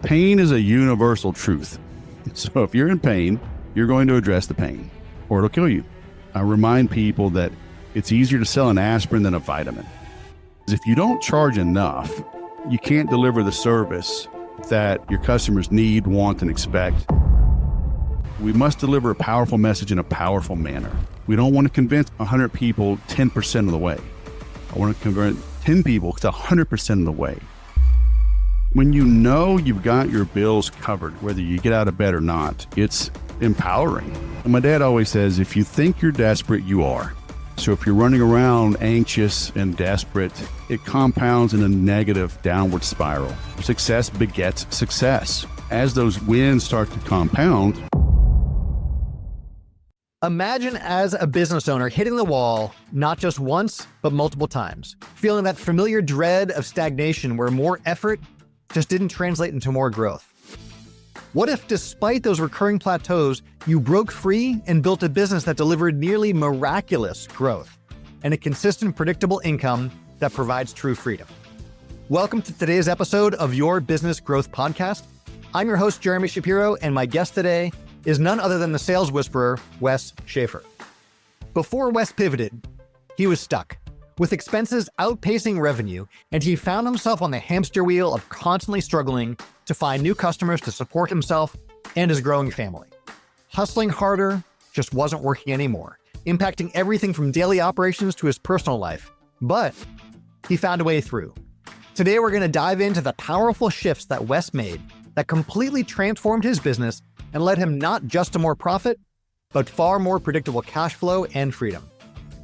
Pain is a universal truth. So if you're in pain, you're going to address the pain or it'll kill you. I remind people that it's easier to sell an aspirin than a vitamin. If you don't charge enough, you can't deliver the service that your customers need, want, and expect. We must deliver a powerful message in a powerful manner. We don't want to convince 100 people 10% of the way. I want to convert 10 people to 100% of the way. When you know you've got your bills covered, whether you get out of bed or not, it's empowering. And my dad always says, if you think you're desperate, you are. So if you're running around anxious and desperate, it compounds in a negative downward spiral. Success begets success. As those wins start to compound. Imagine as a business owner hitting the wall, not just once, but multiple times, feeling that familiar dread of stagnation where more effort just didn't translate into more growth. What if, despite those recurring plateaus, you broke free and built a business that delivered nearly miraculous growth and a consistent, predictable income that provides true freedom? Welcome to today's episode of Your Business Growth Podcast. I'm your host, Jeremy Shapiro, and my guest today is none other than the sales whisperer, Wes Schaeffer. Before Wes pivoted, he was stuck, with expenses outpacing revenue, and he found himself on the hamster wheel of constantly struggling to find new customers to support himself and his growing family. Hustling harder just wasn't working anymore, impacting everything from daily operations to his personal life. But he found a way through. Today, we're going to dive into the powerful shifts that Wes made that completely transformed his business and led him not just to more profit, but far more predictable cash flow and freedom.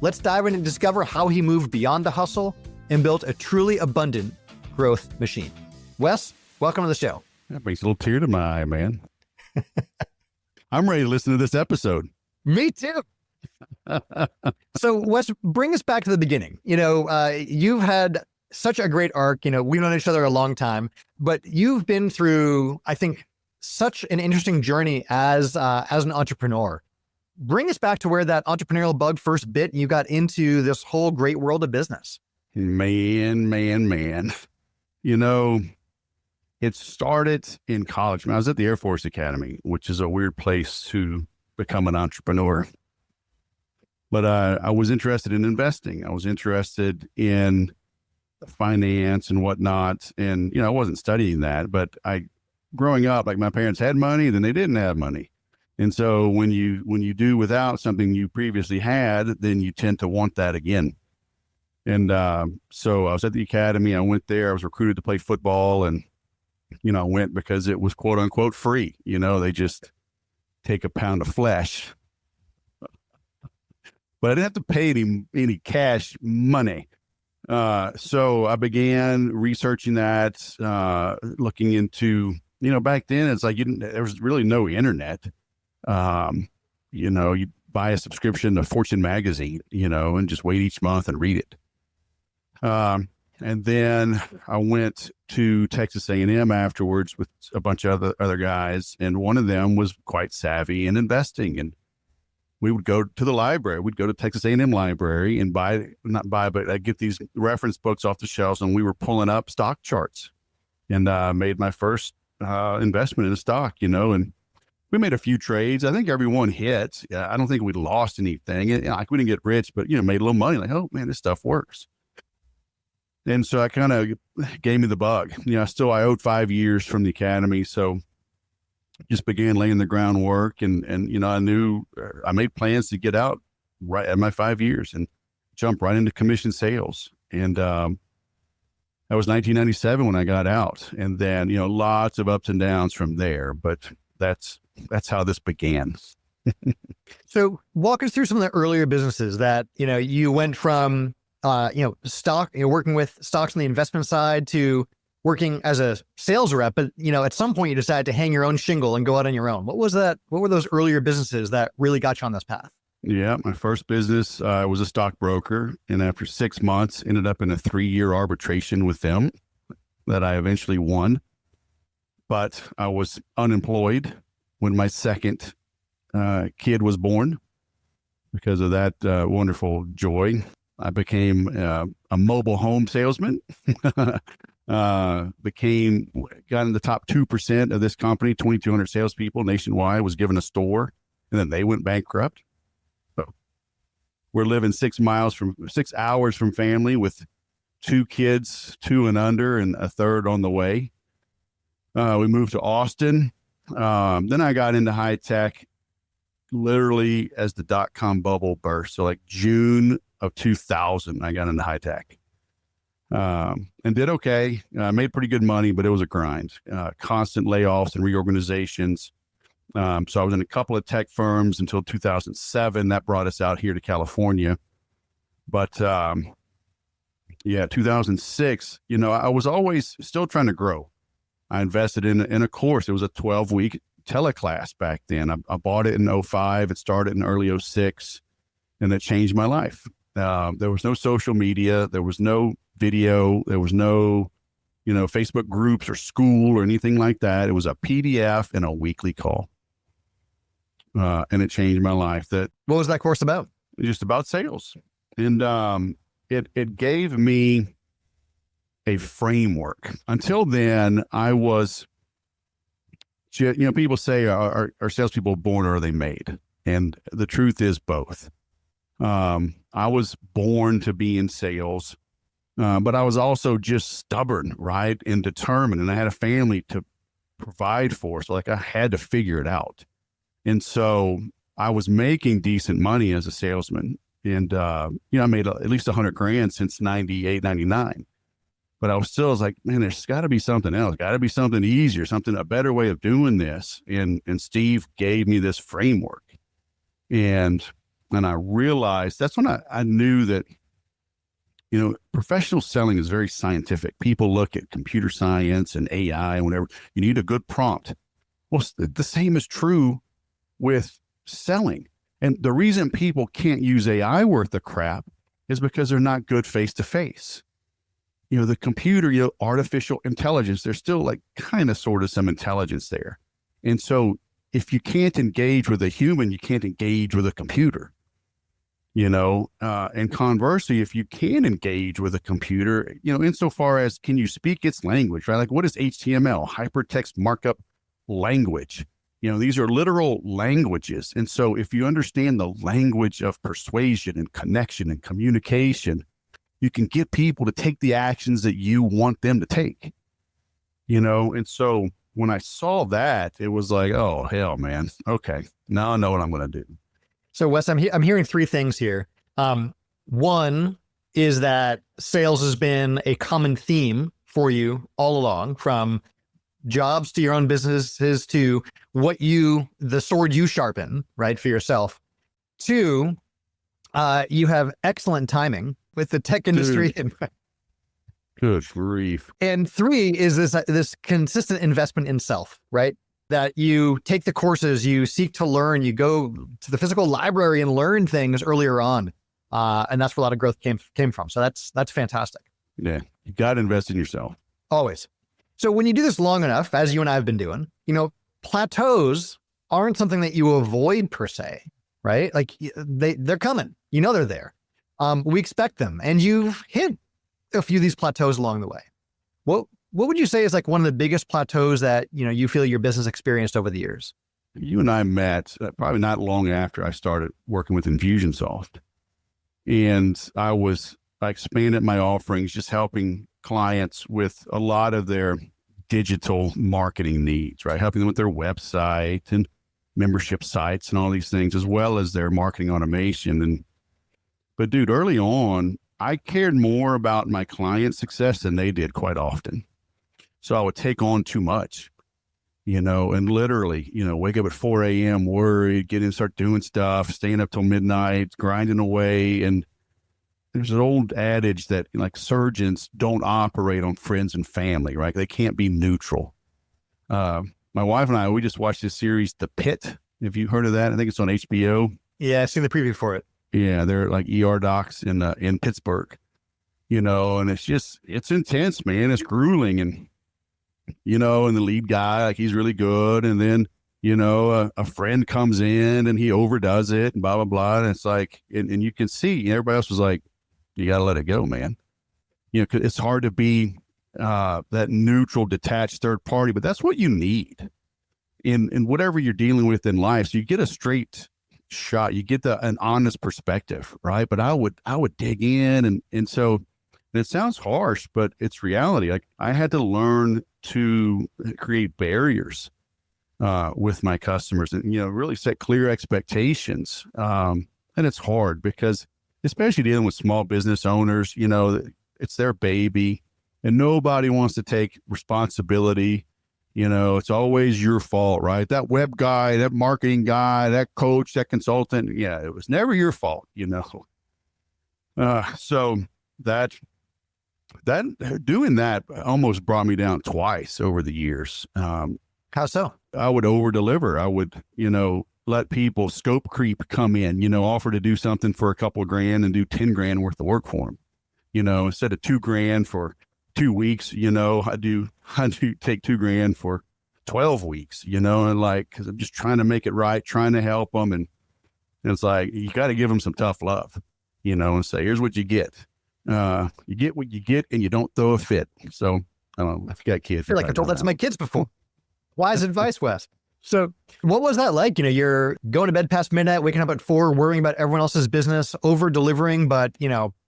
Let's dive in and discover how he moved beyond the hustle and built a truly abundant growth machine. Wes, welcome to the show. That brings a little tear to my eye, man. I'm ready to listen to this episode. Me too. So Wes, bring us back to the beginning. You've had such a great arc. We've known each other a long time, but you've been through, I think, such an interesting journey as an entrepreneur. Bring us back to where that entrepreneurial bug first bit and you got into this whole great world of business. Man. It started in college. I was at the Air Force Academy, which is a weird place to become an entrepreneur. But I was interested in investing. I was interested in finance and whatnot. And, I wasn't studying that, but growing up, like my parents had money, then they didn't have money. And so when you do without something you previously had, then you tend to want that again. And so I was at the academy. I went there. I was recruited to play football, and I went because it was quote unquote free. They just take a pound of flesh, but I didn't have to pay any cash money. So I began researching that, looking into. Back then it's like there was really no internet. You buy a subscription to Fortune magazine, and just wait each month and read it. And then I went to Texas A&M afterwards with a bunch of other guys. And one of them was quite savvy in investing. And we would go to the library. We'd go to Texas A&M library and but I'd get these reference books off the shelves, and we were pulling up stock charts, and made my first investment in a stock, and we made a few trades. I think every one hit. I don't think we lost anything. We didn't get rich, but, made a little money. Like, oh man, this stuff works. And so I kind of gave me the bug. I owed 5 years from the academy. So just began laying the groundwork, and I knew I made plans to get out right at my 5 years and jump right into commission sales. And, that was 1997 when I got out, and then, lots of ups and downs from there, but that's how this began. So walk us through some of the earlier businesses that, you went from, stock, working with stocks on the investment side to working as a sales rep. But, at some point you decided to hang your own shingle and go out on your own. What was that? What were those earlier businesses that really got you on this path? Yeah, my first business was a stockbroker, and after 6 months, ended up in a 3-year arbitration with them that I eventually won. But I was unemployed when my second kid was born. Because of that wonderful joy, I became a mobile home salesman. got in the top 2% of this company, 2,200 salespeople nationwide, was given a store, and then they went bankrupt. So we're living 6 hours from family with 2 kids, 2 and under, and a third on the way. We moved to Austin. Then I got into high tech literally as the .com bubble burst. So like June of 2000, I got into high tech. And did okay. Made pretty good money, but it was a grind. Constant layoffs and reorganizations. So I was in a couple of tech firms until 2007. That brought us out here to California. But 2006, I was always still trying to grow. I invested in a course. It was a 12-week teleclass back then. I bought it in 2005. It started in early 2006, and it changed my life. There was no social media. There was no video. There was no, Facebook groups or school or anything like that. It was a PDF and a weekly call. And it changed my life. What was that course about? Just about sales. And it gave me a framework. Until then, I was, people say, are salespeople born or are they made? And the truth is both. I was born to be in sales, but I was also just stubborn, right? And determined. And I had a family to provide for. So I had to figure it out. And so I was making decent money as a salesman. And, I made at least $100,000 since 98, 99. But I was like, man, there's got to be something else, got to be something easier, a better way of doing this. And Steve gave me this framework. And I realized that's when I knew that, professional selling is very scientific. People look at computer science and AI and whatever. You need a good prompt. Well, the same is true with selling. And the reason people can't use AI worth of crap is because they're not good face-to-face. The computer, artificial intelligence, there's still kind of sort of some intelligence there. And so if you can't engage with a human, you can't engage with a computer, and conversely, if you can engage with a computer, insofar as can you speak its language, right? What is HTML, hypertext markup language? These are literal languages. And so if you understand the language of persuasion and connection and communication, you can get people to take the actions that you want them to take, And so when I saw that, it was like, oh, hell, man. Okay. Now I know what I'm going to do. So Wes, I'm hearing 3 things here. One is that sales has been a common theme for you all along, from jobs to your own businesses to the sword you sharpen, right, for yourself. 2, you have excellent timing with the tech industry. Good grief. And 3 is this consistent investment in self, right? That you take the courses, you seek to learn, you go to the physical library and learn things earlier on. And that's where a lot of growth came from. So that's fantastic. Yeah. You got to invest in yourself. Always. So when you do this long enough, as you and I have been doing, plateaus aren't something that you avoid per se, right? They're coming, they're there. We expect them, and you've hit a few of these plateaus along the way. What would you say is one of the biggest plateaus that, you feel your business experienced over the years? You and I met probably not long after I started working with Infusionsoft. And I expanded my offerings, just helping clients with a lot of their digital marketing needs, right? Helping them with their website and membership sites and all these things, as well as their marketing automation. But dude, early on, I cared more about my client success than they did quite often. So I would take on too much, and literally, wake up at 4 a.m. worried, get in, start doing stuff, staying up till midnight, grinding away. And there's an old adage that surgeons don't operate on friends and family, right? They can't be neutral. My wife and I, we just watched this series, The Pit. Have you heard of that? I think it's on HBO. Yeah, I've seen the preview for it. Yeah, they're ER docs in Pittsburgh, and it's intense, man. It's grueling. And, and the lead guy, he's really good. And then, a friend comes in and he overdoes it and blah, blah, blah. And it's and you can see everybody else was like, you got to let it go, man. 'Cause it's hard to be that neutral, detached third party, but that's what you need in whatever you're dealing with in life. So you get a straight shot, you get an honest perspective, right? But I would dig in, and so it sounds harsh, but it's reality. Like I had to learn to create barriers with my customers, and really set clear expectations. And it's hard because, especially dealing with small business owners, it's their baby, and nobody wants to take responsibility. It's always your fault, right? That web guy, that marketing guy, that coach, that consultant. Yeah, it was never your fault, So that doing that almost brought me down twice over the years. How so? I would over deliver. I would, let people scope creep come in, offer to do something for a couple of grand and do 10 grand worth of work for them. Instead of 2 grand for 2 weeks, I do take 2 grand for 12 weeks, and cause I'm just trying to make it right, trying to help them. And it's like, you got to give them some tough love, and say, here's what you get. You get what you get, and you don't throw a fit. So I don't know if you got kids. I feel like I've told that to my kids before. Wise advice, Wes. So what was that like? You're going to bed past midnight, waking up at 4, worrying about everyone else's business, over delivering, but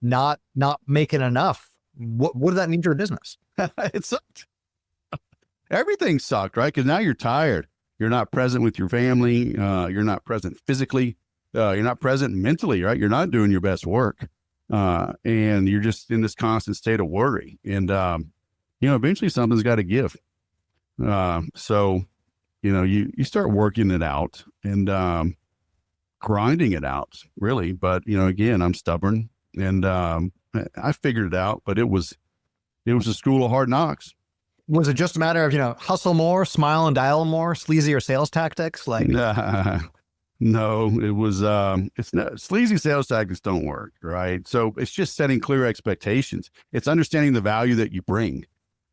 not making enough. What did that mean to your business? It sucked. Everything sucked, right? Because now you're tired. You're not present with your family. You're not present physically. You're not present mentally, right? You're not doing your best work. And you're just in this constant state of worry. And, eventually something's got to give. So, you start working it out and grinding it out, really. But, again, I'm stubborn, and I figured it out, but it was a school of hard knocks. Was it just a matter of, hustle more, smile and dial more, sleazier sales tactics? No, it was, it's not, sleazy sales tactics don't work, right? So it's just setting clear expectations. It's understanding the value that you bring.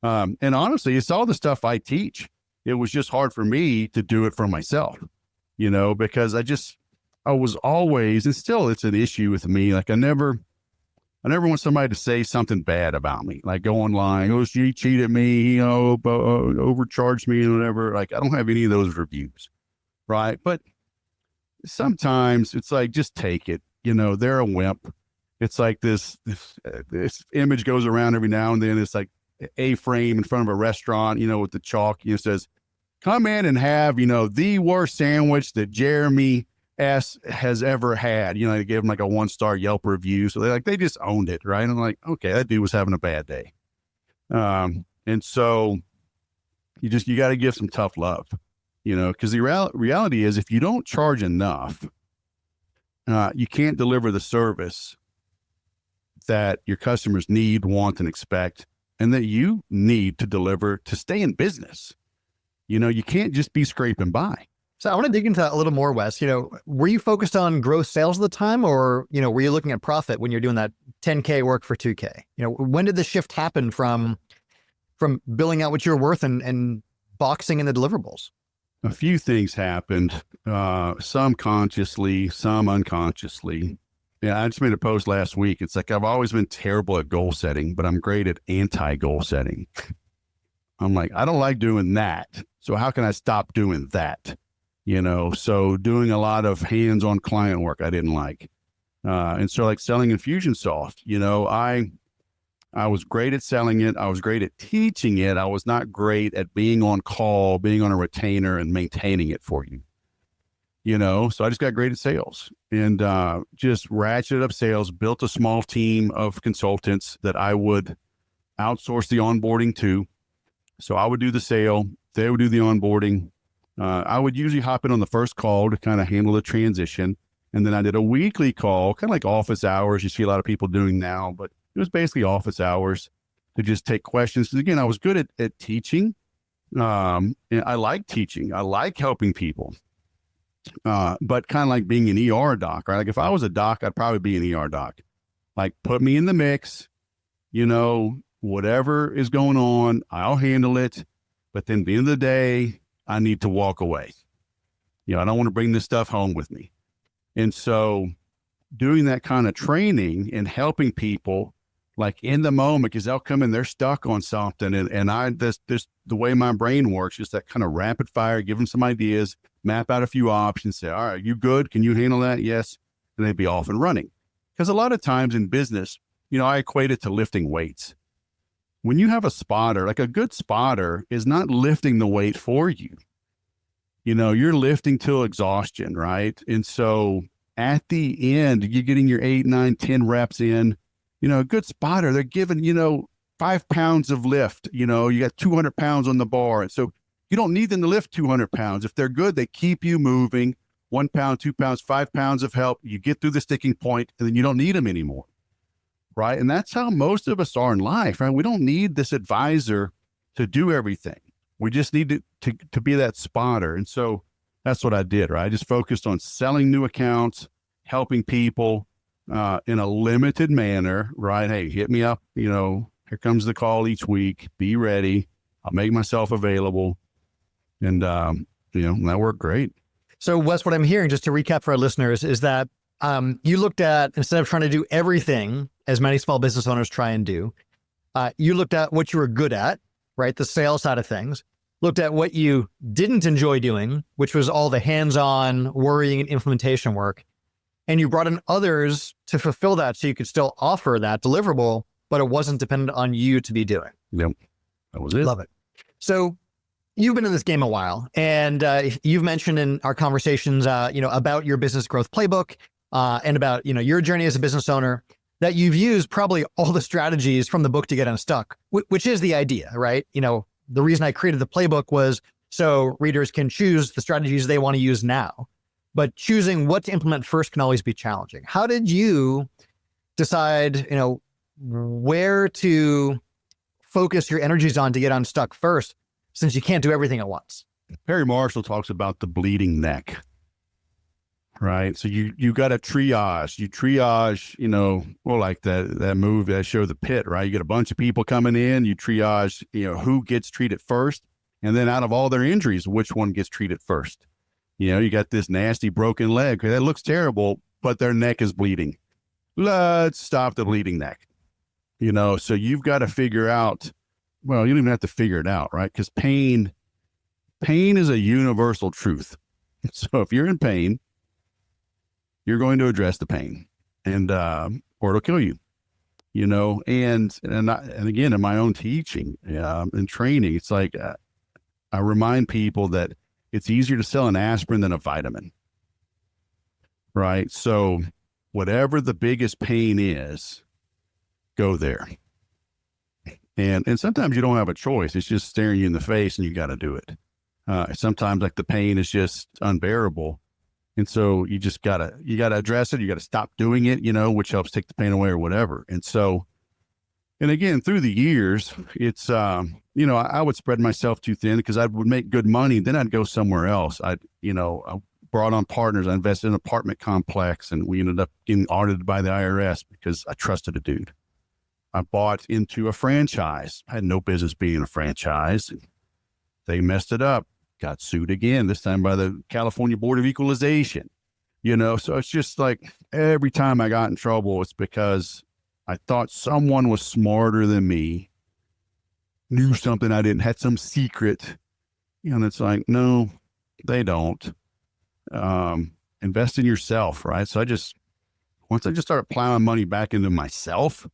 And honestly, it's all the stuff I teach. It was just hard for me to do it for myself, because I was always, and still it's an issue with me. Like I never want somebody to say something bad about me, like go online, oh, she cheated me, he overcharged me and whatever. Like I don't have any of those reviews. Right. But sometimes it's like, just take it, they're a wimp. It's like this image goes around every now and then. It's like a frame in front of a restaurant, with the chalk, says, come in and have, the worst sandwich that Jeremy S has ever had. They gave him like a 1-star Yelp review. So they just owned it. Right. And I'm like, okay, that dude was having a bad day. And so you got to give some tough love, because the reality is, if you don't charge enough, you can't deliver the service that your customers need, want, and expect, and that you need to deliver to stay in business. You can't just be scraping by. So I want to dig into that a little more, Wes. Were you focused on gross sales at the time, or, were you looking at profit when you're doing that 10K work for 2K? When did the shift happen from billing out what you're worth and boxing in the deliverables? A few things happened, some consciously, some unconsciously. Yeah, I just made a post last week. It's like, I've always been terrible at goal setting, but I'm great at anti-goal setting. I'm like, I don't like doing that. So how can I stop doing that? So doing a lot of hands-on client work I didn't like. And so like selling Infusionsoft, I was great at selling it. I was great at teaching it. I was not great at being on call, being on a retainer and maintaining it for you. So I just got great at sales and just ratcheted up sales, built a small team of consultants that I would outsource the onboarding to. So I would do the sale. They would do the onboarding. I would usually hop in on the first call to kind of handle the transition. And then I did a weekly call, kind of like office hours. You see a lot of people doing now, but it was basically office hours to just take questions. Because again, I was good at teaching. And I like teaching. I like helping people. But kind of like being an ER doc, right? Like if I was a doc, I'd probably be an ER doc. Like put me in the mix, whatever is going on, I'll handle it. But then at the end of the day, I need to walk away. I don't want to bring this stuff home with me. And so doing that kind of training and helping people like in the moment, because they'll come in, they're stuck on something. And this, the way my brain works is that kind of rapid fire, give them some ideas, map out a few options, say, all right, you good? Can you handle that? Yes. And they'd be off and running. Because a lot of times in business, I equate it to lifting weights. When you have a spotter, like a good spotter is not lifting the weight for you. You're lifting till exhaustion, right? And so at the end, you're getting your 8, 9, 10 reps in. A good spotter, they're giving, 5 pounds of lift. You got 200 pounds on the bar. And so you don't need them to lift 200 pounds. If they're good, they keep you moving. 1 pound, 2 pounds, 5 pounds of help. You get through the sticking point, and then you don't need them anymore. Right. And that's how most of us are in life, right? We don't need this advisor to do everything. We just need to be that spotter. And so that's what I did, right? I just focused on selling new accounts, helping people in a limited manner, right? Hey, hit me up. Here comes the call each week. Be ready. I'll make myself available. And, that worked great. So Wes, what I'm hearing, just to recap for our listeners, is that you looked at, instead of trying to do everything, as many small business owners try and do, you looked at what you were good at, right? The sales side of things, looked at what you didn't enjoy doing, which was all the hands-on worrying and implementation work. And you brought in others to fulfill that so you could still offer that deliverable, but it wasn't dependent on you to be doing. Yep. That was it. Love it. So you've been in this game a while, and you've mentioned in our conversations, about your business growth playbook and about, your journey as a business owner, that you've used probably all the strategies from the book to get unstuck, which is the idea, right? The reason I created the playbook was so readers can choose the strategies they want to use now, but choosing what to implement first can always be challenging. How did you decide, where to focus your energies on to get unstuck first, since you can't do everything at once? Perry Marshall talks about the bleeding neck. Right. So you got to triage, like that movie that showed The Pit, right? You get a bunch of people coming in, you triage, who gets treated first. And then out of all their injuries, which one gets treated first? You got this nasty broken leg. That looks terrible, but their neck is bleeding. Let's stop the bleeding neck. So you've got to figure out, well, you don't even have to figure it out, right? Because pain is a universal truth. So if you're in pain, you're going to address the pain, and or it'll kill you, and again, in my own teaching and training, it's like I remind people that it's easier to sell an aspirin than a vitamin, right? So whatever the biggest pain is, go there. And sometimes you don't have a choice. It's just staring you in the face and you got to do it. Sometimes like the pain is just unbearable. And so you got to address it. You got to stop doing it, which helps take the pain away or whatever. And so, and again, through the years, it's, I would spread myself too thin because I would make good money. Then I'd go somewhere else. I brought on partners. I invested in an apartment complex, and we ended up getting audited by the IRS because I trusted a dude. I bought into a franchise. I had no business being a franchise. They messed it up. Got sued again, this time by the California Board of Equalization. So it's just like every time I got in trouble, it's because I thought someone was smarter than me, knew something I didn't, had some secret. And it's like, no, they don't. Invest in yourself, right? So once I just started plowing money back into myself,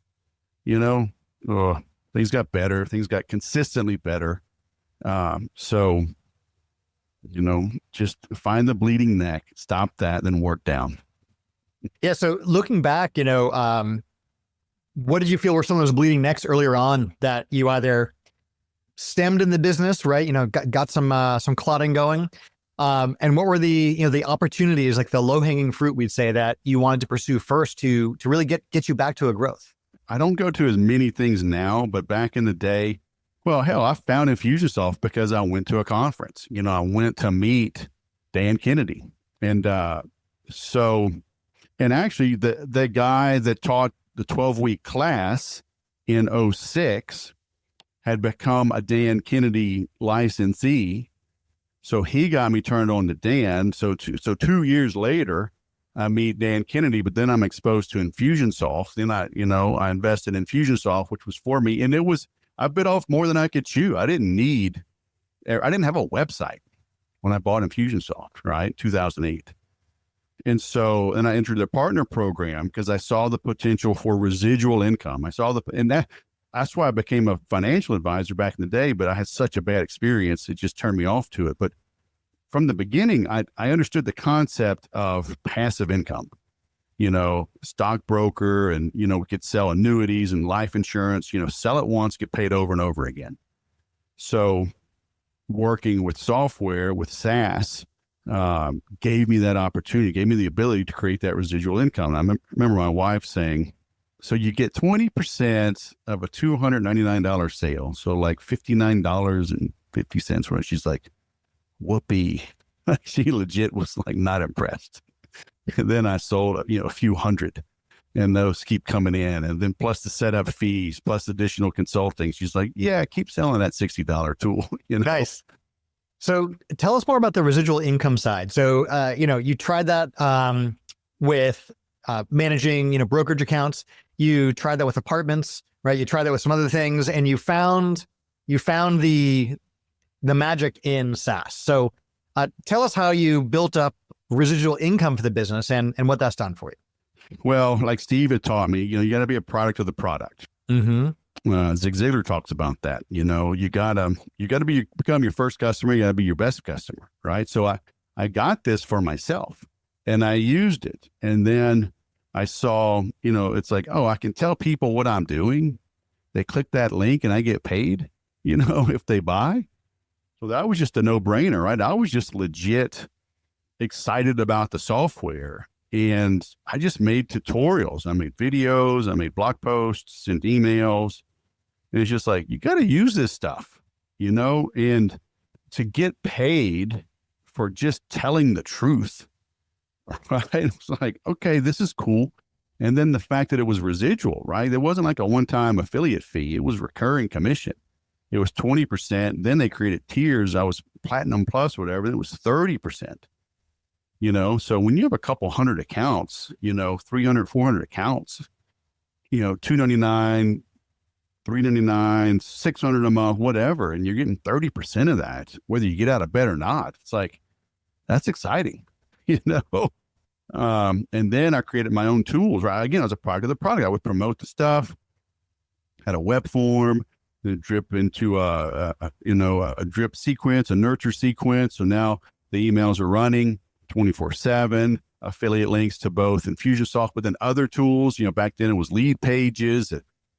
things got better. Things got consistently better. So just find the bleeding neck, stop that, then work down. Yeah. So looking back, what did you feel were some of those bleeding necks earlier on that you either stemmed in the business, right? Got some clotting going. And what were the opportunities, like the low hanging fruit, we'd say, that you wanted to pursue first to really get you back to a growth? I don't go to as many things now, but back in the day, well, hell, I found Infusionsoft because I went to a conference. I went to meet Dan Kennedy. And and actually the guy that taught the 12-week class in 2006 had become a Dan Kennedy licensee. So he got me turned on to Dan. So 2 years later, I meet Dan Kennedy, but then I'm exposed to Infusionsoft. Then I invested in Infusionsoft, which was for me. And I bit off more than I could chew. I didn't have a website when I bought Infusionsoft, right? 2008. And I entered the partner program because I saw the potential for residual income. That's why I became a financial advisor back in the day, but I had such a bad experience. It just turned me off to it. But from the beginning, I understood the concept of passive income, stockbroker, and, we could sell annuities and life insurance, sell it once, get paid over and over again. So working with software, with SaaS, gave me that opportunity, gave me the ability to create that residual income. And I remember my wife saying, so you get 20% of a $299 sale. So like $59.50. Right? She's like, whoopee. She legit was like not impressed. And then I sold, a few hundred, and those keep coming in. And then plus the setup fees, plus additional consulting. She's like, yeah, keep selling that $60 tool. Nice. So tell us more about the residual income side. So, you tried that with managing, brokerage accounts. You tried that with apartments, right? You tried that with some other things, and you found the magic in SaaS. So tell us how you built up residual income for the business and what that's done for you. Well, like Steve had taught me, you got to be a product of the product. Mm-hmm. Zig Ziglar talks about that. You gotta become your first customer. You gotta be your best customer, right? So I got this for myself, and I used it, and then I saw, it's like, oh, I can tell people what I'm doing. They click that link, and I get paid. If they buy. So that was just a no-brainer, right? I was just legit excited about the software, and I just made tutorials. I made videos. I made blog posts and emails. And it's just like, you got to use this stuff, and to get paid for just telling the truth, right? It's like, okay, this is cool. And then the fact that it was residual, right? It wasn't like a one-time affiliate fee. It was recurring commission. It was 20%. Then they created tiers. I was platinum plus, whatever. It was 30%, So when you have a couple hundred accounts, 300, 400 accounts, $299, $399, $600 a month, whatever, and you're getting 30% of that, whether you get out of bed or not. It's like, that's exciting, and then I created my own tools, right? Again, I was a product of the product. I would promote the stuff, had a web form, then drip into a drip sequence, a nurture sequence. So now the emails are running 24/7, affiliate links to both Infusionsoft, but then other tools. Back then it was Lead Pages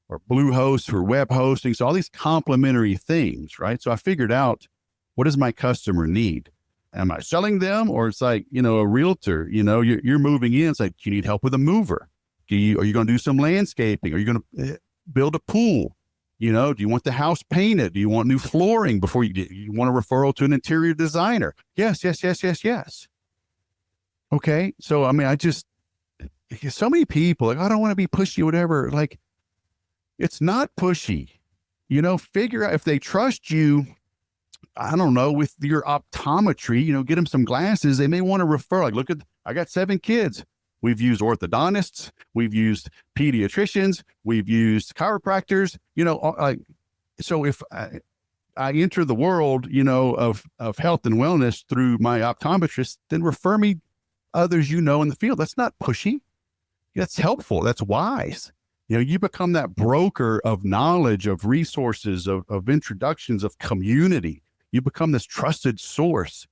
or Bluehost for web hosting. So all these complementary things, right? So I figured out, what does my customer need? Am I selling them? Or it's like, a realtor, you're moving in. It's like, do you need help with a mover? Are you going to do some landscaping? Are you going to build a pool? Do you want the house painted? Do you want new flooring before you want a referral to an interior designer? Yes. Okay. So, so many people like, I don't want to be pushy, whatever. Like, it's not pushy, figure out if they trust you. I don't know, with your optometry, get them some glasses. They may want to refer, like, I got 7 kids. We've used orthodontists. We've used pediatricians. We've used chiropractors, so if I enter the world, of health and wellness through my optometrist, then refer me others, in the field. That's not pushy. That's helpful. That's wise. You become that broker of knowledge, of resources, of introductions, of community. You become this trusted source,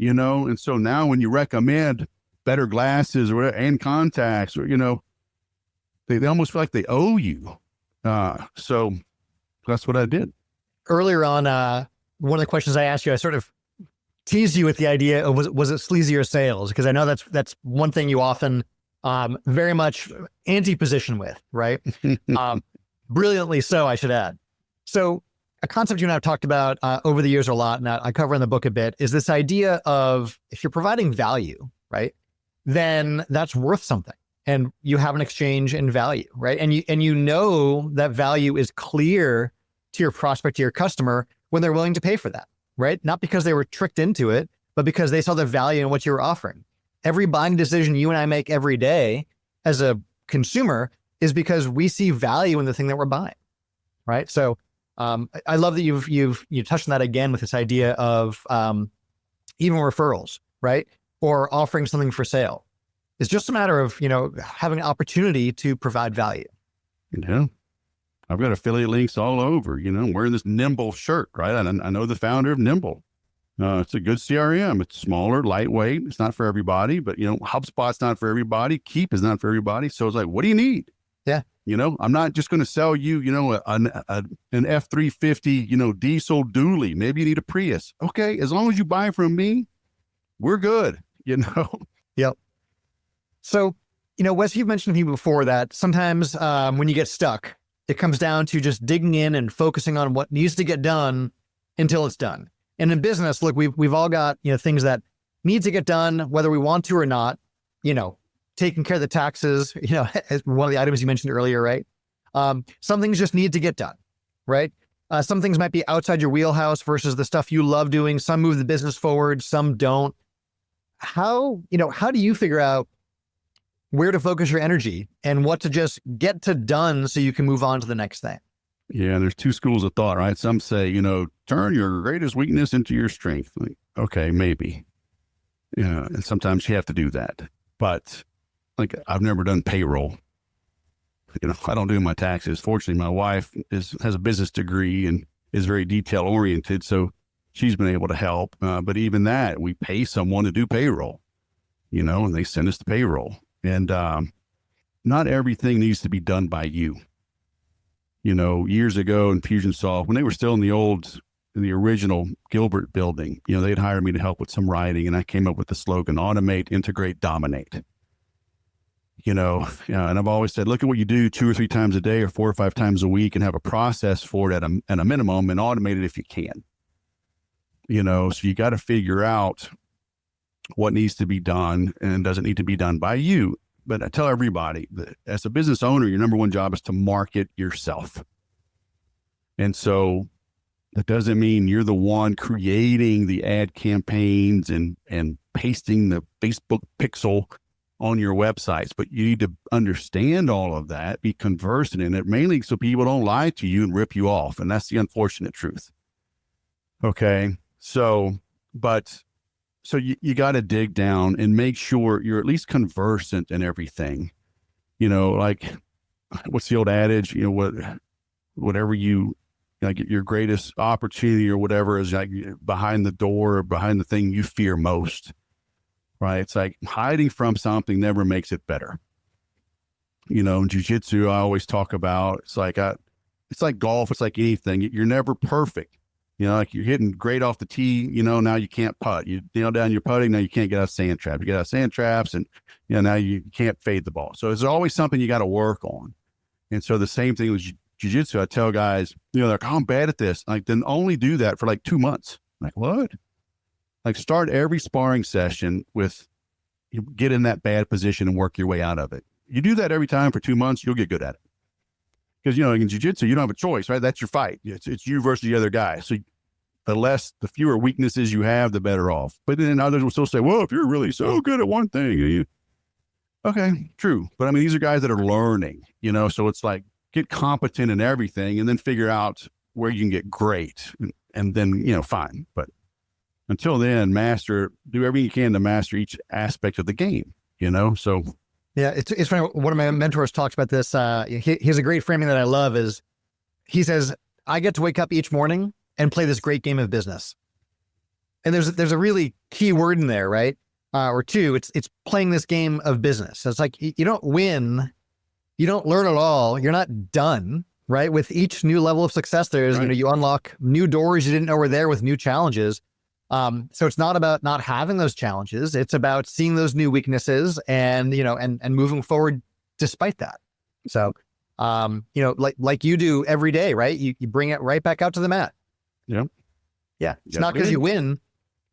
and so now when you recommend better glasses or whatever, and contacts, or, they almost feel like they owe you. So that's what I did. Earlier on, one of the questions I asked you, I sort of teased you with the idea of, was it sleazier sales? Because I know that's one thing you often very much anti-position with, right? Brilliantly so, I should add. So a concept you and I have talked about over the years a lot, and I cover in the book a bit, is this idea of, if you're providing value, right, then that's worth something. And you have an exchange in value, right? And you know that value is clear to your prospect, to your customer, when they're willing to pay for that, right? Not because they were tricked into it, but because they saw the value in what you were offering. Every buying decision you and I make every day as a consumer is because we see value in the thing that we're buying, right? So I love that you touched on that again with this idea of even referrals, right? Or offering something for sale. It's just a matter of, having an opportunity to provide value. I've got affiliate links all over, I'm wearing this Nimble shirt, right? I know the founder of Nimble. It's a good CRM. It's smaller, lightweight. It's not for everybody, but HubSpot's not for everybody. Keep is not for everybody. So it's like, what do you need? Yeah. I'm not just going to sell you, an F-350, diesel dually. Maybe you need a Prius. Okay. As long as you buy from me, we're good, Yep. So, Wes, you've mentioned to me before that sometimes when you get stuck, it comes down to just digging in and focusing on what needs to get done until it's done. And in business, look, we've all got, things that need to get done, whether we want to or not, taking care of the taxes, as one of the items you mentioned earlier, right? Some things just need to get done, right? Some things might be outside your wheelhouse versus the stuff you love doing. Some move the business forward, some don't. How do you figure out where to focus your energy and what to just get to done so you can move on to the next thing? Yeah, there's two schools of thought, right? Some say, turn your greatest weakness into your strength. Like, okay, maybe. And sometimes you have to do that. But like, I've never done payroll. I don't do my taxes. Fortunately, my wife has a business degree and is very detail oriented. So she's been able to help. But even that, we pay someone to do payroll, and they send us the payroll. And not everything needs to be done by you. Years ago in Fusionsoft, when they were still in the original Gilbert building, they'd hired me to help with some writing, and I came up with the slogan, automate, integrate, dominate. And I've always said, look at what you do 2 or 3 times a day or 4 or 5 times a week and have a process for it at a minimum and automate it if you can. So you got to figure out what needs to be done and doesn't need to be done by you. But I tell everybody that as a business owner, your number one job is to market yourself. And so that doesn't mean you're the one creating the ad campaigns and pasting the Facebook pixel on your websites, but you need to understand all of that, be conversant in it, mainly so people don't lie to you and rip you off. And that's the unfortunate truth. Okay. So you got to dig down and make sure you're at least conversant in everything. Like what's the old adage? Whatever you like, your greatest opportunity or whatever is like behind the door or behind the thing you fear most. Right? It's like hiding from something never makes it better. In jiu-jitsu, I always talk about it's like golf. It's like anything. You're never perfect. Like you're hitting great off the tee, now you can't putt. You nail down your putting, now you can't get out of sand traps. You get out of sand traps and, now you can't fade the ball. So there's always something you got to work on. And so the same thing with jiu-jitsu, I tell guys, they're like, oh, I'm bad at this. Like, then only do that for like 2 months. I'm like, what? Like start every sparring session with you get in that bad position and work your way out of it. You do that every time for 2 months, you'll get good at it. Because, in jiu-jitsu, you don't have a choice, right? That's your fight. It's you versus the other guy. So the fewer weaknesses you have, the better off. But then others will still say, well, if you're really so good at one thing, okay, true. But I mean, these are guys that are learning, so it's like get competent in everything and then figure out where you can get great and then, fine. But until then, do everything you can to master each aspect of the game, so. Yeah, it's funny. One of my mentors talks about this. He has a great framing that I love is he says, I get to wake up each morning and play this great game of business. And there's a really key word in there, right? Or two, it's playing this game of business. So it's like, you don't win, you don't learn at all. You're not done, right? With each new level of success, there's, right. You unlock new doors you didn't know were there with new challenges. So it's not about not having those challenges. It's about seeing those new weaknesses and, and moving forward despite that. So, like you do every day, right? You bring it right back out to the mat. Yeah. Yeah. It's not because you win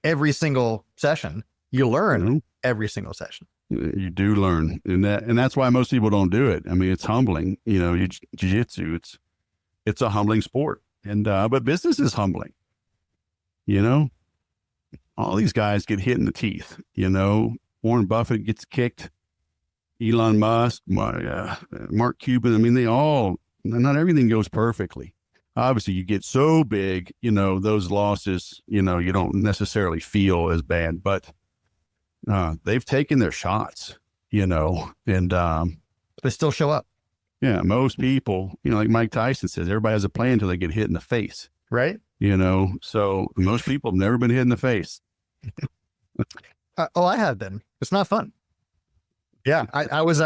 every single session. You learn every single session. You do learn. And that's why most people don't do it. I mean, it's humbling, jiu-jitsu, it's a humbling sport. And, but business is humbling, all these guys get hit in the teeth, Warren Buffett gets kicked, Elon Musk, Mark Cuban. I mean, not everything goes perfectly. Obviously, you get so big, those losses, you don't necessarily feel as bad, but they've taken their shots, and They still show up. yeah, most people, like Mike Tyson says, everybody has a plan until they get hit in the face, Right? So most people have never been hit in the face. I have been. It's not fun. Yeah, I was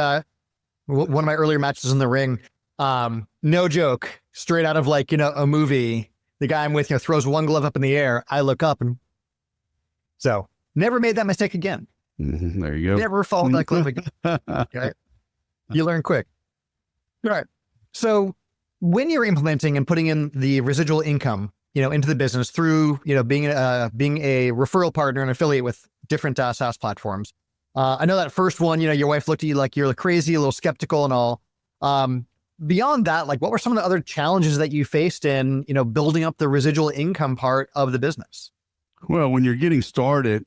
one of my earlier matches in the ring. No joke, straight out of a movie. The guy I'm with, throws one glove up in the air. I look up, and so never made that mistake again. Mm-hmm, there you go. Never fall that cliff again. Okay. You learn quick. All right. So when you're implementing and putting in the residual income, into the business through, being a referral partner and affiliate with different SaaS platforms. I know that first one, your wife looked at you like you're crazy, a little skeptical and all. Beyond that, what were some of the other challenges that you faced in, building up the residual income part of the business? Well, when you're getting started,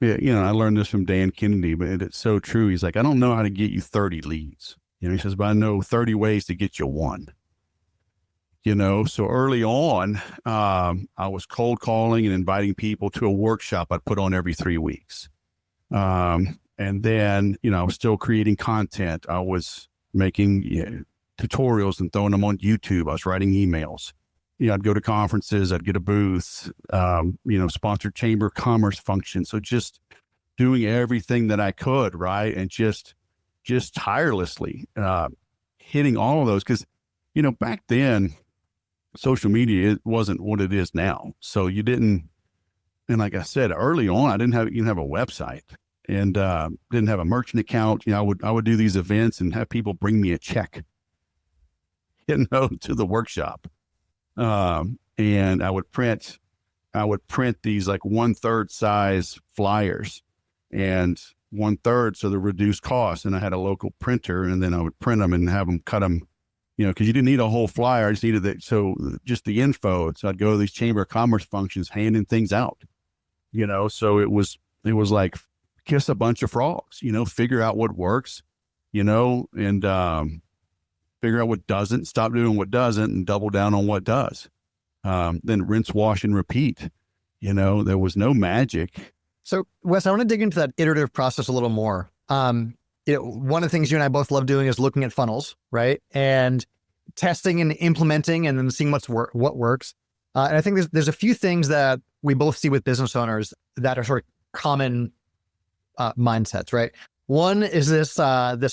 I learned this from Dan Kennedy, but it's so true. He's like, I don't know how to get you 30 leads. He says, but I know 30 ways to get you one. So early on, I was cold calling and inviting people to a workshop I'd put on every 3 weeks. And then, I was still creating content. I was making tutorials and throwing them on YouTube. I was writing emails. I'd go to conferences, I'd get a booth, sponsored chamber of commerce function. So just doing everything that I could, right? And just tirelessly hitting all of those. Because, back then, social media, it wasn't what it is now. So you didn't, and like I said, early on, I didn't even have a website and didn't have a merchant account. I would do these events and have people bring me a check, to the workshop. And I would print these 1/3 size flyers and 1/3 so the reduced cost. And I had a local printer, and then I would print them and have them cut them, because you didn't need a whole flyer. I just needed just the info. So I'd go to these chamber of commerce functions, handing things out, so it was like kiss a bunch of frogs, figure out what works, and figure out what doesn't, stop doing what doesn't, and double down on what does. Then rinse, wash, and repeat. There was no magic. So Wes, I want to dig into that iterative process a little more. One of the things you and I both love doing is looking at funnels, right? And testing and implementing and then seeing what works. And I think there's a few things that we both see with business owners that are sort of common mindsets, right? One is this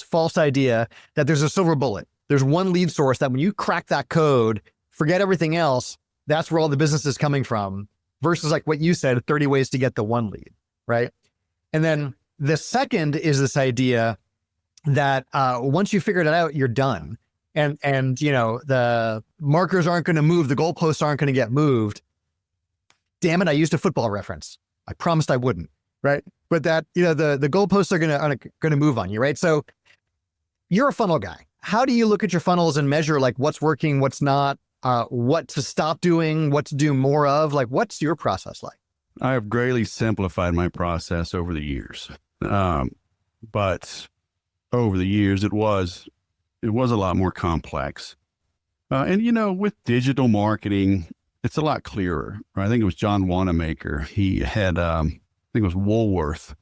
false idea that there's a silver bullet. There's one lead source that when you crack that code, forget everything else, that's where all the business is coming from, versus what you said, 30 ways to get the one lead, right? And then the second is this idea that once you figured it out, you're done. And the markers aren't going to move. The goalposts aren't going to get moved. Damn it, I used a football reference. I promised I wouldn't, right? But that, the goalposts are going to move on you, right? So you're a funnel guy. How do you look at your funnels and measure what's working, what's not, what to stop doing, what to do more of? What's your process like? I have greatly simplified my process over the years. But over the years, it was a lot more complex. And with digital marketing, it's a lot clearer. Right? I think it was John Wanamaker. He had, I think it was Woolworth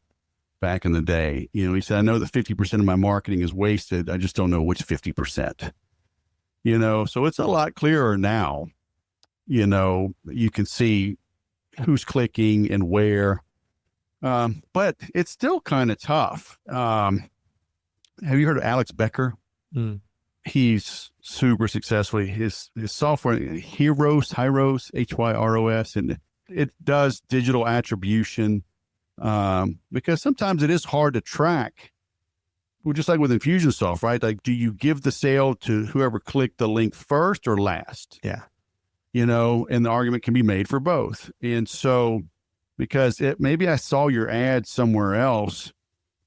back in the day. He said, I know that 50% of my marketing is wasted. I just don't know which 50%. So it's a lot clearer now. You can see who's clicking and where. But it's still kind of tough. Have you heard of Alex Becker? Mm. He's super successful. His software, Hyros, Hyros, and it does digital attribution because sometimes it is hard to track. Well, just like with Infusionsoft, right? Do you give the sale to whoever clicked the link first or last? Yeah. And the argument can be made for both. And so, because maybe I saw your ad somewhere else,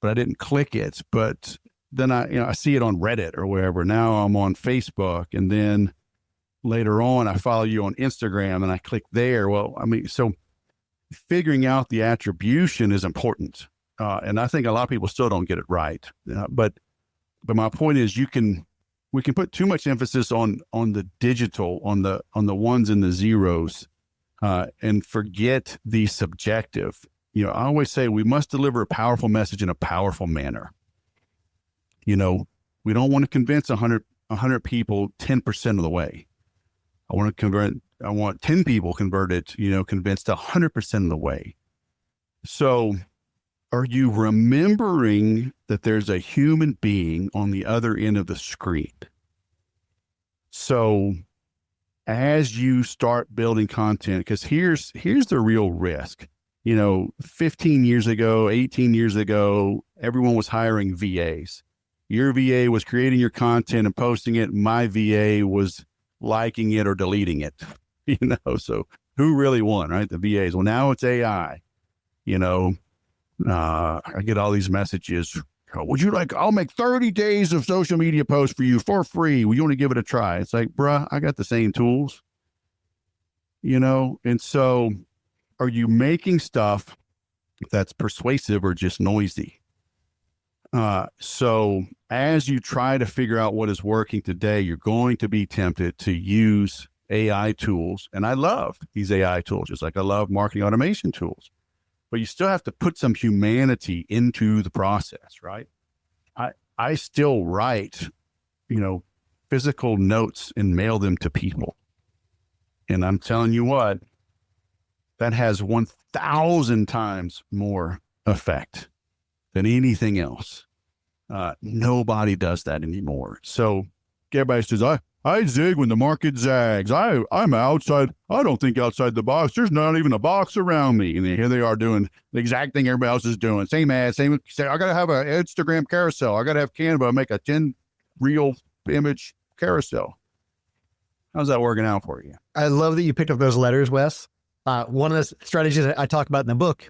but I didn't click it. But then I see it on Reddit or wherever. Now I'm on Facebook, and then later on I follow you on Instagram and I click there. Well, so figuring out the attribution is important. And I think a lot of people still don't get it right. But my point is, we can put too much emphasis on the digital, on the ones and the zeros, and forget the subjective. I always say we must deliver a powerful message in a powerful manner. We don't want to convince 100 people 10% of the way. I want 10 people converted, convinced 100% of the way. So are you remembering that there's a human being on the other end of the screen? So as you start building content, because here's the real risk. 15 years ago, 18 years ago, everyone was hiring VAs. Your VA was creating your content and posting it. My VA was liking it or deleting it, so who really won, right? The VAs. Well, now it's AI, I get all these messages. Would you like, I'll make 30 days of social media posts for you for free. Will you want to give it a try? It's like, bruh, I got the same tools, and so are you making stuff that's persuasive or just noisy? So as you try to figure out what is working today, you're going to be tempted to use AI tools. And I love these AI tools, just like I love marketing automation tools. But you still have to put some humanity into the process, right? I still write, physical notes and mail them to people. And I'm telling you what, that has 1,000 times more effect than anything else. Nobody does that anymore. So everybody says, I zig when the market zags. I'm outside. I don't think outside the box. There's not even a box around me. And here they are doing the exact thing everybody else is doing. Same ad, same. I got to have an Instagram carousel. I got to have Canva make a 10 reel image carousel. How's that working out for you? I love that you picked up those letters, Wes. One of the strategies that I talk about in the book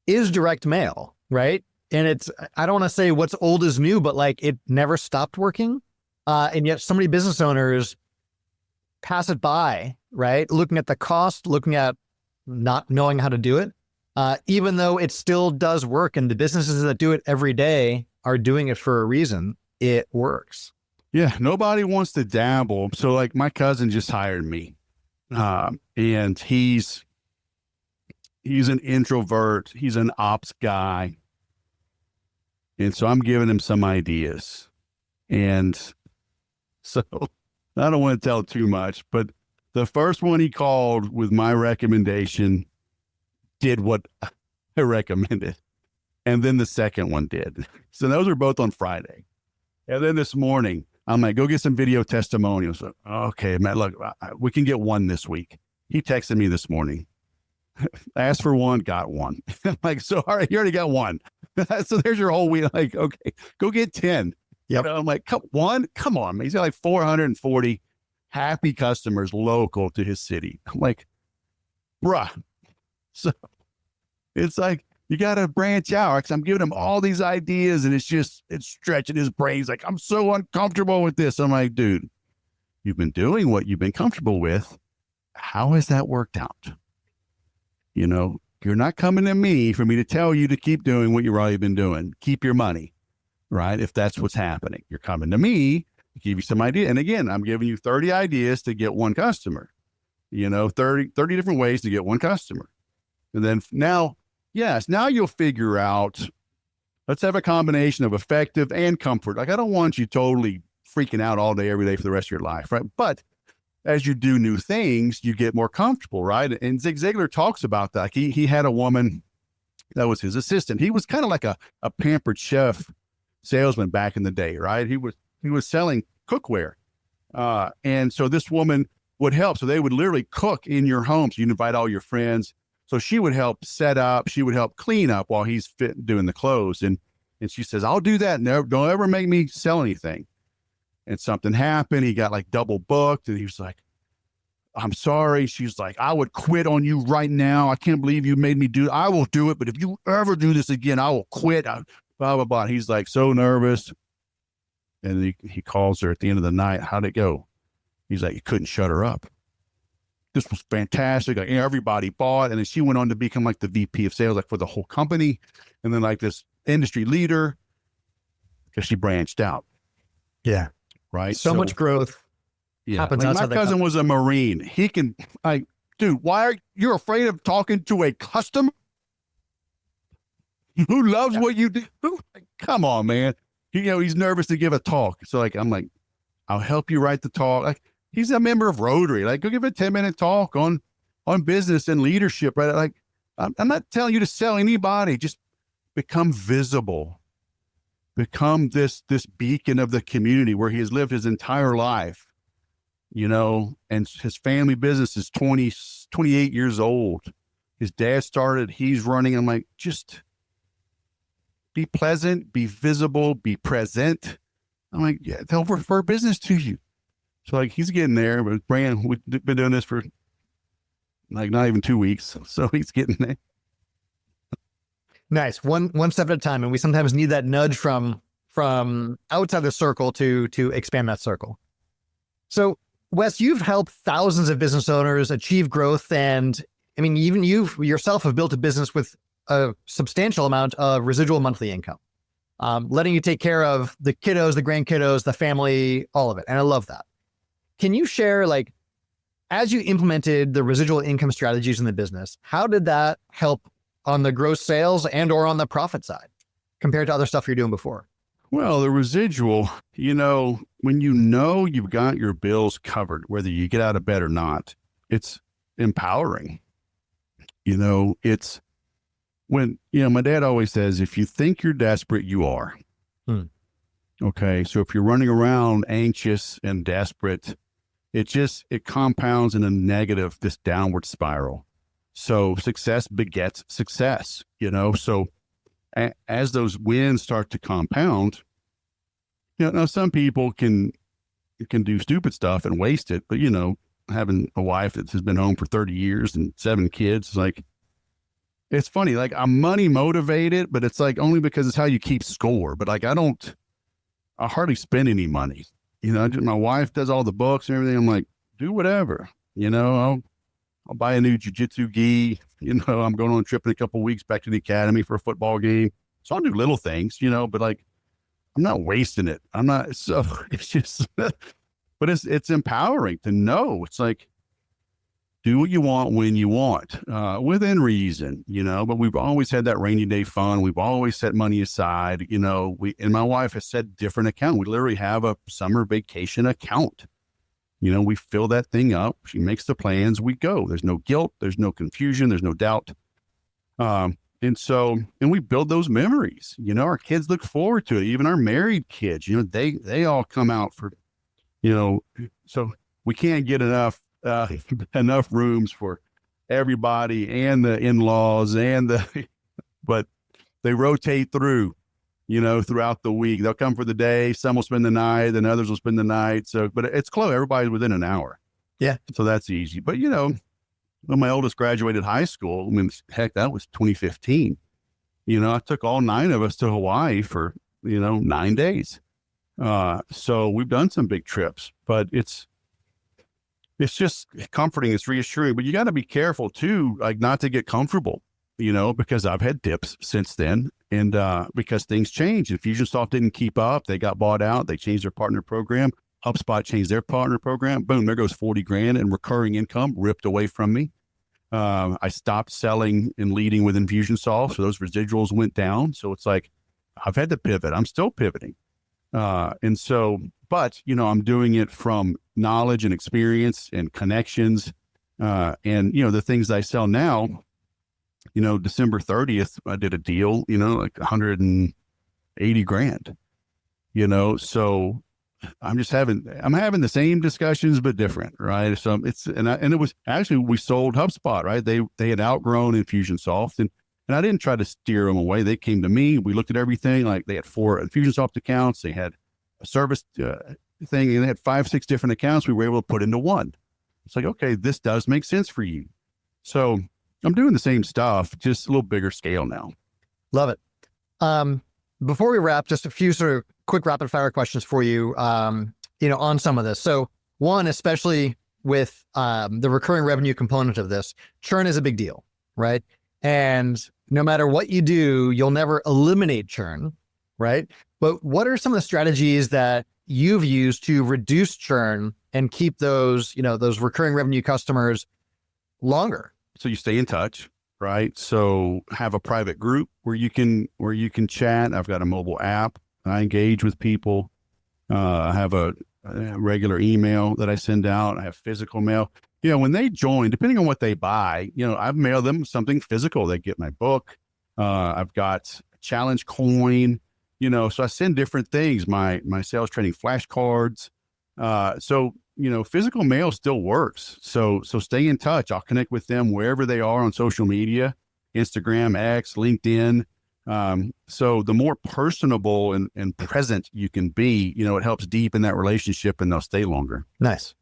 is direct mail, right? And I don't want to say what's old is new, but like it never stopped working. And yet so many business owners pass it by, right? Looking at the cost, looking at not knowing how to do it, even though it still does work. And the businesses that do it every day are doing it for a reason. It works. Yeah, nobody wants to dabble. So like my cousin just hired me, and he's an introvert. He's an ops guy. And so I'm giving him some ideas. And so I don't want to tell too much, but the first one he called with my recommendation did what I recommended. And then the second one did. So those are both on Friday. And then this morning, I'm like, go get some video testimonials. So, okay, Matt, look, we can get one this week. He texted me this morning. Asked for one, got one. I'm like, so all right, you already got one. So there's your whole week. Like, okay, go get 10. Yep. I'm like, come on, man. He's got like 440 happy customers local to his city. I'm like, bruh. So it's like, you got to branch out, because I'm giving him all these ideas and it's stretching his brain. He's like, I'm so uncomfortable with this. I'm like, dude, you've been doing what you've been comfortable with. How has that worked out? You're not coming to me for me to tell you to keep doing what you've already been doing. Keep your money, right? If that's what's happening, you're coming to me to give you some idea. And again, I'm giving you 30 ideas to get one customer, 30 different ways to get one customer. And then now you'll figure out, let's have a combination of effective and comfort. Like, I don't want you totally freaking out all day, every day for the rest of your life, right? But as you do new things, you get more comfortable, right? And Zig Ziglar talks about that. He had a woman that was his assistant. He was kind of like a pampered chef salesman back in the day, right? He was selling cookware. And so this woman would help. So they would literally cook in your home. So you'd invite all your friends. So she would help set up, she would help clean up while he's doing the clothes. And she says, I'll do that. Never, don't ever make me sell anything. And something happened. He got like double booked, and he was like, I'm sorry. She's like, I would quit on you right now. I can't believe you made me do it. I will do it. But if you ever do this again, I will quit. Blah, blah, blah. He's like so nervous. And he calls her at the end of the night. How'd it go? He's like, you couldn't shut her up. this was fantastic. Like everybody bought. And then she went on to become like the VP of sales, like for the whole company. And then like this industry leader, because she branched out. Yeah. Right. So much growth happens like outside my cousin was a Marine. He can, like, dude, why are you afraid of talking to a customer who loves what you do? Come on, man. He's nervous to give a talk. So like, I'm like, I'll help you write the talk. Like, he's a member of Rotary. Like, go give a 10-minute talk on business and leadership, right? Like, I'm not telling you to sell anybody. Just become visible. Become this beacon of the community where he has lived his entire life, and his family business is 28 years old. His dad started, he's running. I'm like, just be pleasant, be visible, be present. I'm like, yeah, they'll refer business to you. So like, he's getting there, but Brand, we've been doing this for like not even 2 weeks. So he's getting there. Nice. One step at a time. And we sometimes need that nudge from outside the circle to expand that circle. So Wes, you've helped thousands of business owners achieve growth. And I mean, even you yourself have built a business with a substantial amount of residual monthly income, letting you take care of the kiddos, the grandkiddos, the family, all of it. And I love that. Can you share, like, as you implemented the residual income strategies in the business, how did that help on the gross sales and or on the profit side compared to other stuff you're doing before? Well, the residual, when you've got your bills covered, whether you get out of bed or not, it's empowering. It's when, my dad always says, if you think you're desperate, you are. Okay. So if you're running around anxious and desperate, it compounds in a negative, this downward spiral. So success begets success, so as those wins start to compound, now some people can do stupid stuff and waste it, but having a wife that has been home for 30 years and 7 kids, like, it's funny, like I'm money motivated, but it's like only because it's how you keep score. But like, I hardly spend any money, my wife does all the books and everything. I'm like, do whatever, I'll buy a new jiu-jitsu gi. I'm going on a trip in a couple of weeks back to the academy for a football game. So I'll do little things, but like, I'm not wasting it. I'm not. So it's just, but it's empowering to know. It's like, do what you want when you want, within reason, but we've always had that rainy day fund. We've always set money aside, and my wife has set different account. We literally have a summer vacation account. We fill that thing up. She makes the plans. We go. There's no guilt. There's no confusion. There's no doubt. And we build those memories. Our kids look forward to it. Even our married kids, they all come out for, so we can't get enough rooms for everybody and the in-laws but they rotate through. Throughout the week. They'll come for the day. Some will spend the night, then others will spend the night. So, but it's close. Everybody's within an hour. Yeah. So that's easy. But, when my oldest graduated high school, heck, that was 2015. I took all 9 of us to Hawaii for, 9 days. So we've done some big trips, but it's just comforting. It's reassuring, but you got to be careful too, like not to get comfortable, because I've had dips since then. And because things change, Infusionsoft didn't keep up. They got bought out. They changed their partner program. HubSpot changed their partner program. Boom, there goes 40 grand in recurring income ripped away from me. I stopped selling and leading with Infusionsoft. So those residuals went down. So it's like, I've had to pivot. I'm still pivoting. But, I'm doing it from knowledge and experience and connections. The things I sell now, December 30th, I did a deal, like 180 grand, so I'm having the same discussions, but different. Right. So it was actually, we sold HubSpot, right? They had outgrown Infusionsoft and I didn't try to steer them away. They came to me. We looked at everything. Like they had 4 Infusionsoft accounts. They had a service thing and they had 5-6 different accounts we were able to put into one. It's like, okay, this does make sense for you. So I'm doing the same stuff, just a little bigger scale now. Love it. Before we wrap, just a few sort of quick rapid fire questions for you, on some of this. So one, especially with the recurring revenue component of this, churn is a big deal, right? And no matter what you do, you'll never eliminate churn, right? But what are some of the strategies that you've used to reduce churn and keep those, those recurring revenue customers longer? So you stay in touch, right? So have a private group where you can chat. I've got a mobile app. I engage with people. I have a regular email that I send out. I have physical mail. When they join, depending on what they buy, I've mailed them something physical. They get my book. I've got a challenge coin, so I send different things, my sales training flashcards. So physical mail still works. So stay in touch. I'll connect with them wherever they are on social media, Instagram, X, LinkedIn. So the more personable and present you can be, it helps deepen that relationship and they'll stay longer. Nice.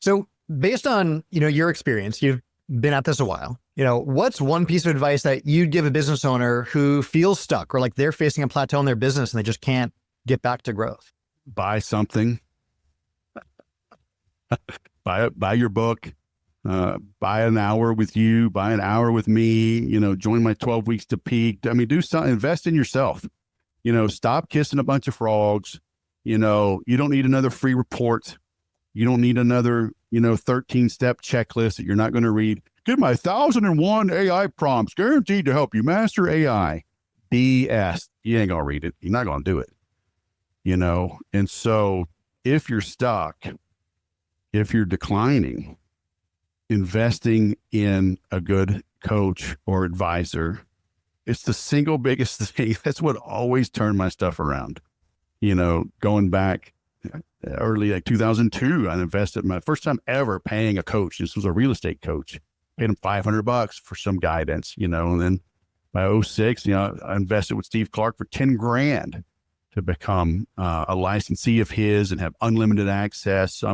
So based on, your experience, you've been at this a while, what's one piece of advice that you'd give a business owner who feels stuck or like they're facing a plateau in their business and they just can't get back to growth? Buy something. Buy your book, buy an hour with you, buy an hour with me, join my 12 weeks to peak. Do something, invest in yourself, stop kissing a bunch of frogs. You don't need another free report. You don't need another, 13-step checklist that you're not going to read. Get my 1,001 AI prompts guaranteed to help you master AI. BS. You ain't going to read it. You're not going to do it, And so if you're stuck, if you're declining, investing in a good coach or advisor, it's the single biggest thing. That's what always turned my stuff around. Going back early, like 2002, I invested my first time ever paying a coach. This was a real estate coach. Paid him $500 for some guidance, and then by 2006, I invested with Steve Clark for 10 grand to become a licensee of his and have unlimited access.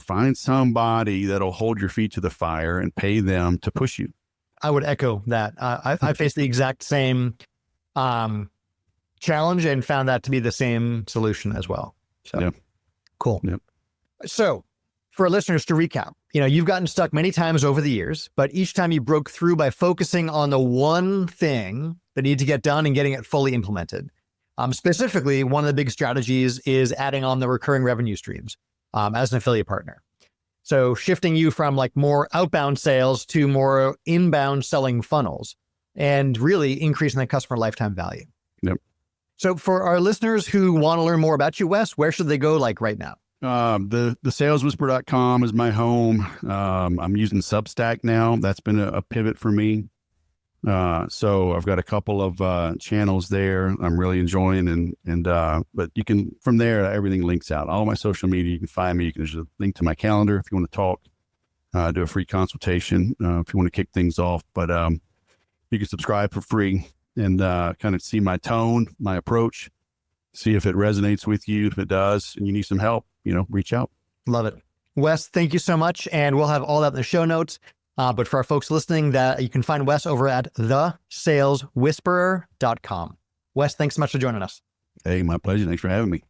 Find somebody that'll hold your feet to the fire and pay them to push you. I would echo that. I faced the exact same challenge and found that to be the same solution as well. So Yep. Cool. Yep. So for our listeners to recap, you've gotten stuck many times over the years, but each time you broke through by focusing on the one thing that needed to get done and getting it fully implemented. Specifically, one of the big strategies is adding on the recurring revenue streams. As an affiliate partner. So shifting you from like more outbound sales to more inbound selling funnels and really increasing the customer lifetime value. Yep. So for our listeners who want to learn more about you, Wes, where should they go right now? The saleswhisper.com is my home. I'm using Substack now. That's been a pivot for me. So I've got a couple of channels there I'm really enjoying but you can, from there, everything links out. All my social media, you can find me. You can just link to my calendar if you want to talk, do a free consultation if you want to kick things off. But you can subscribe for free and kind of see my tone, my approach, see if it resonates with you. If it does and you need some help, reach out. Love it. Wes, thank you so much. And we'll have all that in the show notes. But for our folks listening, that you can find Wes over at thesaleswhisperer.com. Wes, thanks so much for joining us. Hey, my pleasure. Thanks for having me.